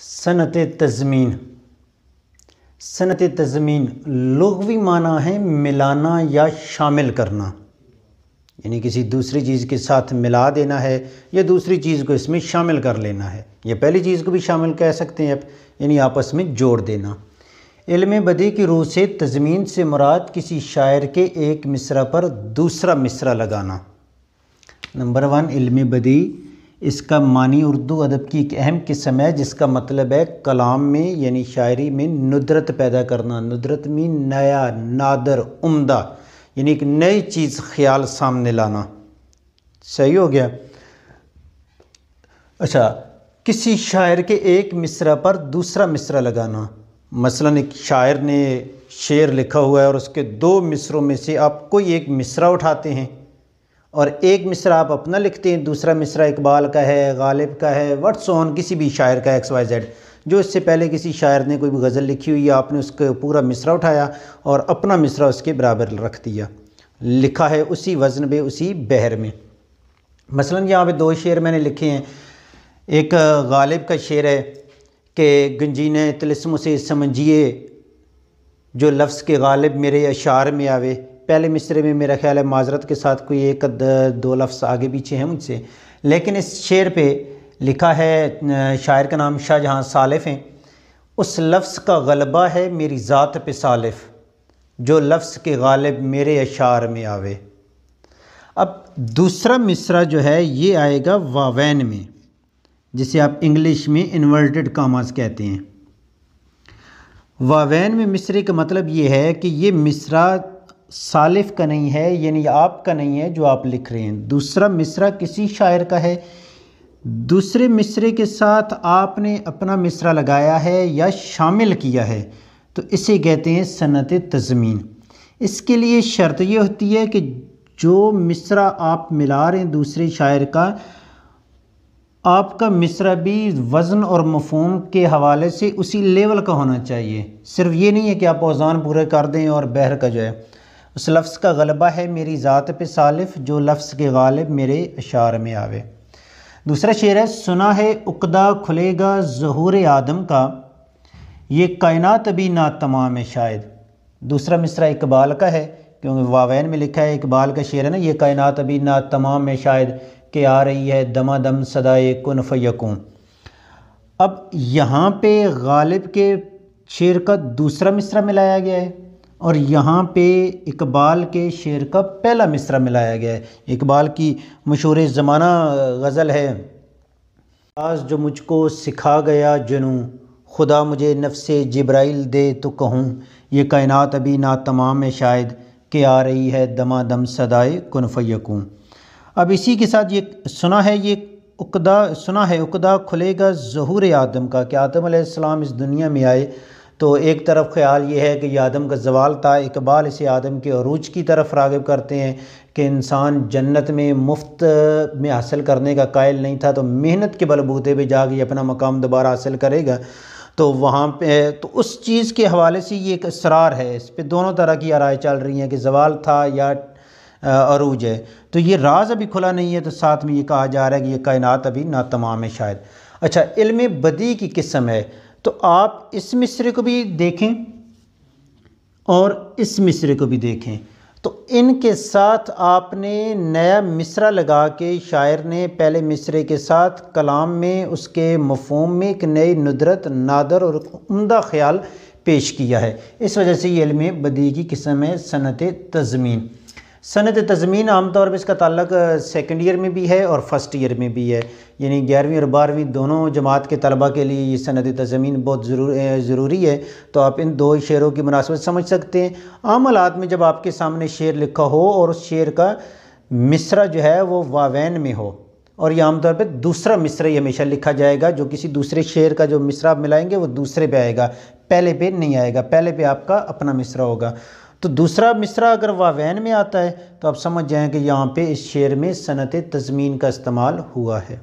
صنعت تضمین۔ صنعت تضمین لغوی معنی ہے ملانا یا شامل کرنا، یعنی کسی دوسری چیز کے ساتھ ملا دینا ہے یا دوسری چیز کو اس میں شامل کر لینا ہے، یا پہلی چیز کو بھی شامل کہہ سکتے ہیں یعنی آپس میں جوڑ دینا۔ علم بدیع کی روح سے تضمین سے مراد کسی شاعر کے ایک مصرع پر دوسرا مصرع لگانا۔ نمبر 1 علم بدیع، اس کا معنی اردو ادب کی ایک اہم قسم ہے جس کا مطلب ہے کلام میں یعنی شاعری میں ندرت پیدا کرنا۔ ندرت میں نیا، نادر، عمدہ، یعنی ایک نئی چیز خیال سامنے لانا۔ صحیح ہو گیا؟ اچھا، کسی شاعر کے ایک مصرع پر دوسرا مصرع لگانا۔ مثلا ایک شاعر نے شعر لکھا ہوا ہے اور اس کے 2 مصرعوں میں سے آپ کوئی ایک مصرع اٹھاتے ہیں اور ایک مصرع آپ اپنا لکھتے ہیں، دوسرا مصرع اقبال کا ہے، غالب کا ہے، وٹس آن کسی بھی شاعر کا XYZ، جو اس سے پہلے کسی شاعر نے کوئی بھی غزل لکھی ہوئی ہے، آپ نے اس کا پورا مصرع اٹھایا اور اپنا مصرع اس کے برابر رکھ دیا، لکھا ہے اسی وزن پہ، اسی بحر میں۔ مثلا یہاں پہ 2 شعر میں نے لکھے ہیں۔ ایک غالب کا شعر ہے کہ گنجینے طلسم سے سمجھیے جو لفظ کے غالب میرے اشعار میں آوے۔ پہلے مصرعے میں میرا خیال ہے معذرت کے ساتھ کوئی 1-2 لفظ آگے پیچھے ہیں مجھ سے، لیکن اس شعر پہ لکھا ہے، شاعر کا نام شاہ جہاں سالف ہیں، اس لفظ کا غلبہ ہے میری ذات پہ سالف جو لفظ کے غالب میرے اشعار میں آوے۔ اب دوسرا مصرع جو ہے یہ آئے گا واوین میں، جسے آپ انگلش میں انورٹڈ کاماز کہتے ہیں۔ واوین میں مصرعے کا مطلب یہ ہے کہ یہ مصرع سالف کا نہیں ہے، یعنی آپ کا نہیں ہے جو آپ لکھ رہے ہیں، دوسرا مصرع کسی شاعر کا ہے، دوسرے مصرعے کے ساتھ آپ نے اپنا مصرع لگایا ہے یا شامل کیا ہے، تو اسے کہتے ہیں صنعت تضمین۔ اس کے لیے شرط یہ ہوتی ہے کہ جو مصرع آپ ملا رہے ہیں دوسرے شاعر کا، آپ کا مصرع بھی وزن اور مفہوم کے حوالے سے اسی لیول کا ہونا چاہیے۔ صرف یہ نہیں ہے کہ آپ اوزان پورے کر دیں اور بحر کا جو ہے اس لفظ کا غلبہ ہے میری ذات پہ سالف جو لفظ کے غالب میرے اشعار میں آوے۔ دوسرا شعر ہے، سنا ہے عقدہ کھلے گا ظہور آدم کا، یہ کائنات ابھی ناتمام ہے شاید۔ دوسرا مصرع اقبال کا ہے کیونکہ واوین میں لکھا ہے، اقبال کا شعر ہے نا، یہ کائنات ابھی ناتمام ہے شاید کہ آ رہی ہے دما دم صدائے کن فیکون۔ اب یہاں پہ غالب کے شعر کا دوسرا مصرع ملایا گیا ہے اور یہاں پہ اقبال کے شعر کا پہلا مصرع ملایا گیا ہے۔ اقبال کی مشہور زمانہ غزل ہے، آج جو مجھ کو سکھا گیا جنوں، خدا مجھے نفس جبرائیل دے تو کہوں، یہ کائنات ابھی ناتمام ہے شاید کہ آ رہی ہے دما دم صدائے کن فیکون۔ اب اسی کے ساتھ یہ سنا ہے عقدہ کھلے گا ظہور آدم کا، کہ آدم علیہ السلام اس دنیا میں آئے تو ایک طرف خیال یہ ہے کہ یہ آدم کا زوال تھا، اقبال اسے آدم کے عروج کی طرف راغب کرتے ہیں کہ انسان جنت میں مفت میں حاصل کرنے کا قائل نہیں تھا تو محنت کے بلبوتے پہ جا کے اپنا مقام دوبارہ حاصل کرے گا، تو وہاں پہ تو اس چیز کے حوالے سے یہ ایک اسرار ہے، اس پہ دونوں طرح کی رائے چل رہی ہیں کہ زوال تھا یا عروج ہے، تو یہ راز ابھی کھلا نہیں ہے، تو ساتھ میں یہ کہا جا رہا ہے کہ یہ کائنات ابھی ناتمام ہے شاید۔ اچھا، علم بدیع کی قسم ہے، تو آپ اس مصرعے کو بھی دیکھیں اور اس مصرعے کو بھی دیکھیں، تو ان کے ساتھ آپ نے نیا مصرع لگا کے شاعر نے پہلے مصرعے کے ساتھ کلام میں اس کے مفہوم میں ایک نئی ندرت، نادر اور عمدہ خیال پیش کیا ہے۔ اس وجہ سے یہ علم بدیع کی قسم ہے صنعت تضمین۔ صنعت تضمین عام طور پہ اس کا تعلق 2nd ایئر میں بھی ہے اور 1st ایئر میں بھی ہے، یعنی 11ویں اور 12ویں دونوں جماعت کے طلبہ کے لیے یہ صنعت تضمین بہت ضروری ہے، تو آپ ان 2 شعروں کی مناسبت سمجھ سکتے ہیں۔ عام حالات میں جب آپ کے سامنے شعر لکھا ہو اور اس شعر کا مصرع جو ہے وہ واوین میں ہو، اور یہ عام طور پہ دوسرا مصرع ہی ہمیشہ لکھا جائے گا، جو کسی دوسرے شعر کا جو مصرع آپ ملائیں گے وہ دوسرے پہ آئے گا، پہلے پہ نہیں آئے گا، پہلے پہ آپ کا اپنا مصرع ہوگا۔ تو دوسرا مصرع اگر واوین میں آتا ہے تو آپ سمجھ جائیں کہ یہاں پہ اس شعر میں صنعت تضمین کا استعمال ہوا ہے۔